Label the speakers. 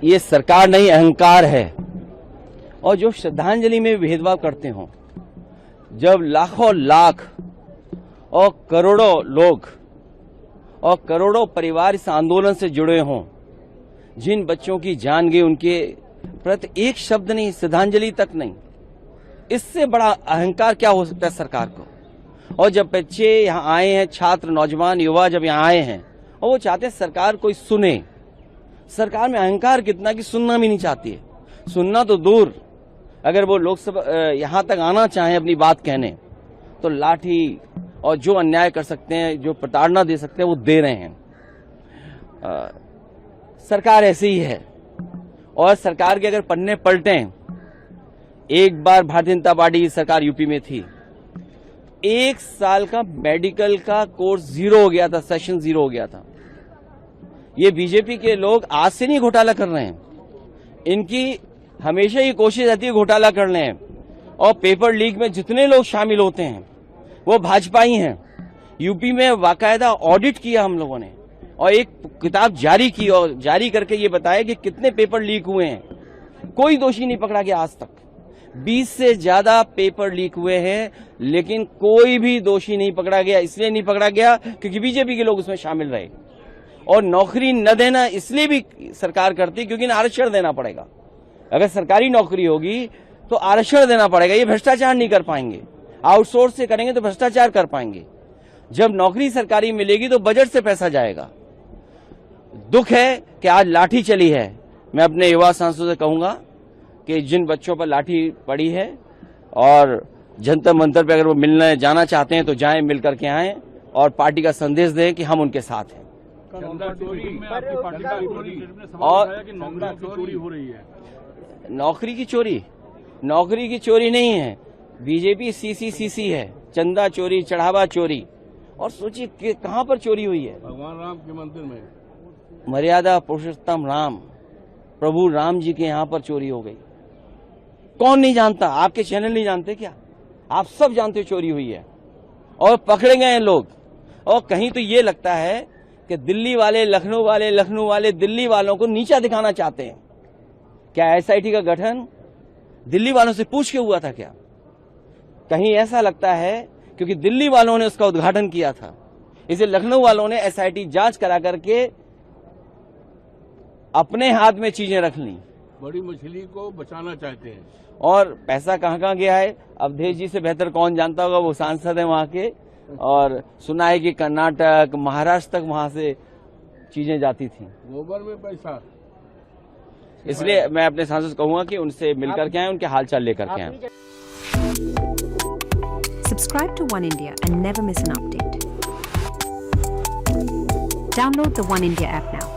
Speaker 1: ये सरकार नहीं, अहंकार है। और जो श्रद्धांजलि में भेदभाव करते हो, जब लाखों लाख और करोड़ों लोग और करोड़ों परिवार इस आंदोलन से जुड़े हों, जिन बच्चों की जान गई, उनके प्रति एक शब्द नहीं, श्रद्धांजलि तक नहीं, इससे बड़ा अहंकार क्या हो सकता है सरकार को। और जब बच्चे यहाँ आए हैं, छात्र, नौजवान, युवा जब यहाँ आए हैं और वो चाहते हैं सरकार कोई सुने, सरकार में अहंकार कितना कि सुनना भी नहीं चाहती है। सुनना तो दूर, अगर वो लोकसभा यहाँ तक आना चाहें अपनी बात कहने, तो लाठी और जो अन्याय कर सकते हैं, जो प्रताड़ना दे सकते हैं, वो दे रहे हैं। सरकार ऐसी ही है। और सरकार के अगर पन्ने पलटें, एक बार भारतीय जनता पार्टी की सरकार यूपी में थी, 1 साल का मेडिकल का कोर्स जीरो हो गया था, सेशन जीरो हो गया था। ये बीजेपी के लोग आज से नहीं घोटाला कर रहे हैं, इनकी हमेशा ही कोशिश रहती है घोटाला कर लें। और पेपर लीक में जितने लोग शामिल होते हैं वो भाजपा ही हैं। यूपी में बाकायदा ऑडिट किया हम लोगों ने और एक किताब जारी की और जारी करके ये बताया कि कितने पेपर लीक हुए हैं। कोई दोषी नहीं पकड़ा गया आज तक। 20 से ज्यादा पेपर लीक हुए हैं, लेकिन कोई भी दोषी नहीं पकड़ा गया। इसलिए नहीं पकड़ा गया क्योंकि बीजेपी के लोग उसमें शामिल रहे। और नौकरी न देना इसलिए भी सरकार करती क्योंकि आरक्षण देना पड़ेगा। अगर सरकारी नौकरी होगी तो आरक्षण देना पड़ेगा। ये भ्रष्टाचार नहीं कर पाएंगे, आउटसोर्स से करेंगे तो भ्रष्टाचार कर पाएंगे। जब नौकरी सरकारी मिलेगी तो बजट से पैसा जाएगा। दुख है कि आज लाठी चली है। मैं अपने युवा सांसदों से कहूंगा कि जिन बच्चों पर लाठी पड़ी है और जंतर मंतर पे अगर वो मिलने जाना चाहते हैं तो जाएं, मिल करके आएं और पार्टी का संदेश दें कि हम उनके साथ हैं। और नौकरी की चोरी नहीं है, बीजेपी सीसी है, चंदा चोरी, चढ़ावा चोरी। और सोचिए कि कहां पर चोरी हुई है।
Speaker 2: भगवान राम के मंदिर में,
Speaker 1: मर्यादा पुरुषोत्तम राम, प्रभु राम जी के यहाँ पर चोरी हो गई। कौन नहीं जानता? आपके चैनल नहीं जानते क्या? आप सब जानते हो चोरी हुई है और पकड़े गए हैं लोग। और कहीं तो ये लगता है कि दिल्ली वाले, लखनऊ वाले दिल्ली वालों को नीचा दिखाना चाहते हैं। क्या एसआईटी का गठन दिल्ली वालों से पूछ के हुआ था क्या? कहीं ऐसा लगता है क्योंकि दिल्ली वालों ने उसका उद्घाटन किया था, इसे लखनऊ वालों ने एसआईटी जांच करा करके अपने हाथ में चीजें रख ली।
Speaker 2: बड़ी मछली को बचाना चाहते हैं।
Speaker 1: और पैसा कहाँ गया है अवधेश जी से बेहतर कौन जानता होगा, वो सांसद है वहां के। और सुना है कि कर्नाटक, महाराष्ट्र तक वहां से चीजें जाती थी।
Speaker 2: गोबर में पैसा।
Speaker 1: इसलिए मैं अपने सांसद से कहूंगा कि उनसे मिलकर के आए, उनके हालचाल लेकर के आए।
Speaker 3: Subscribe to One India and never miss an update. Download the One India app now.